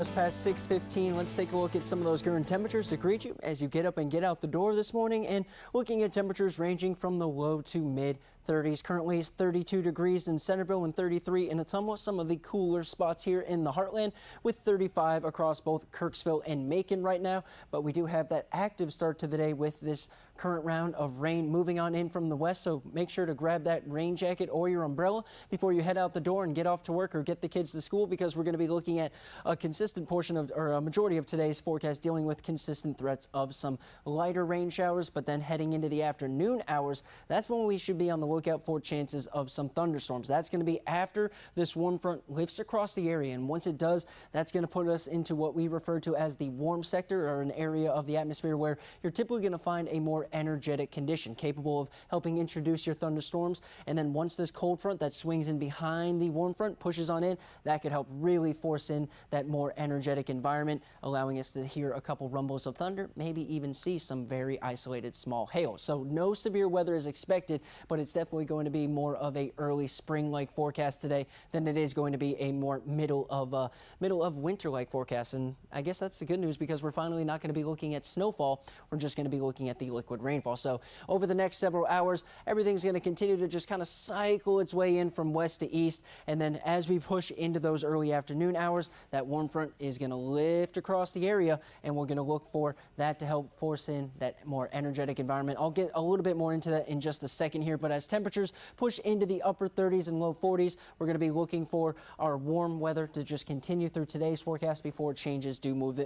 Just past 6:15, let's take a look at some of those current temperatures to greet you as you get up and get out the door this morning, and looking at temperatures ranging from the low to mid 30s. Currently it's 32 degrees in Centerville and 33 in Ottumwa, some of the cooler spots here in the heartland, with 35 across both Kirksville and Macon right now. But we do have that active start to the day with this current round of rain moving on in from the west, so make sure to grab that rain jacket or your umbrella before you head out the door and get off to work or get the kids to school, because we're going to be looking at a consistent portion of, or a majority of today's forecast dealing with consistent threats of some lighter rain showers. But then heading into the afternoon hours, that's when we should be on the lookout for chances of some thunderstorms. That's going to be after this warm front lifts across the area, and once it does, that's going to put us into what we refer to as the warm sector, or an area of the atmosphere where you're typically going to find a more energetic condition capable of helping introduce your thunderstorms. And then once this cold front that swings in behind the warm front pushes on in, that could help really force in that more energetic environment, allowing us to hear a couple rumbles of thunder, maybe even see some very isolated small hail. So no severe weather is expected, but it's definitely going to be more of a early spring-like forecast today than it is going to be a more middle of winter-like forecast. And I guess that's the good news, because we're finally not going to be looking at snowfall. We're just going to be looking at the liquid rainfall. So over the next several hours, everything's going to continue to just kind of cycle its way in from west to east. And then as we push into those early afternoon hours, that warm front is going to lift across the area, and we're going to look for that to help force in that more energetic environment. I'll get a little bit more into that in just a second here, but as temperatures push into the upper 30s and low 40s, we're going to be looking for our warm weather to just continue through today's forecast before changes do move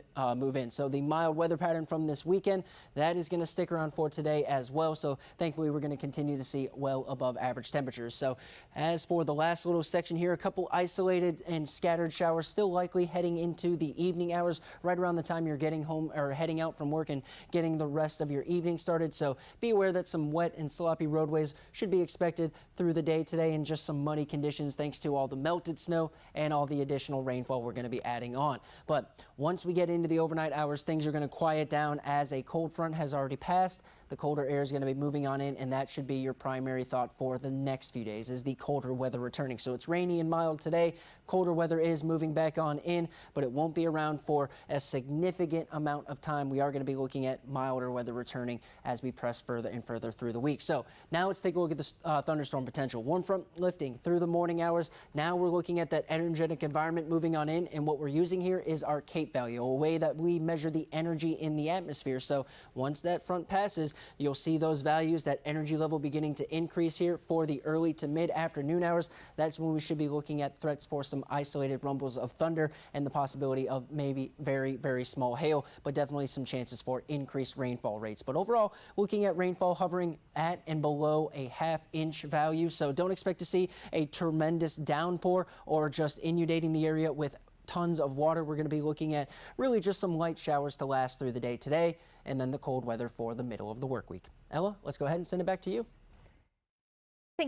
in. So the mild weather pattern from this weekend, that is going to stick around for today as well. So thankfully we're going to continue to see well above average temperatures. So as for the last little section here, a couple isolated and scattered showers still likely heading into the evening hours, right around the time you're getting home or heading out from work and getting the rest of your evening started. So be aware that some wet and sloppy roadways should be expected through the day today, and just some muddy conditions thanks to all the melted snow and all the additional rainfall we're going to be adding on. But once we get into the overnight hours, things are going to quiet down as a cold front has already passed. The colder air is going to be moving on in, and that should be your primary thought for the next few days, is the colder weather returning. So it's rainy and mild today. Colder weather is moving back on in, but it won't be around for a significant amount of time. We are going to be looking at milder weather returning as we press further and further through the week. So now let's take a look at the thunderstorm potential. Warm front lifting through the morning hours. Now we're looking at that energetic environment moving on in, and what we're using here is our CAPE value, a way that we measure the energy in the atmosphere. So once that front passes, you'll see those values, that energy level beginning to increase here for the early to mid afternoon hours. That's when we should be looking at threats for some isolated rumbles of thunder and the possibility of maybe very, very small hail, but definitely some chances for increased rainfall rates. But overall, looking at rainfall hovering at and below a half-inch value. So don't expect to see a tremendous downpour or just inundating the area with tons of water. We're going to be looking at really just some light showers to last through the day today, and then the cold weather for the middle of the work week. Ella, let's go ahead and send it back to you.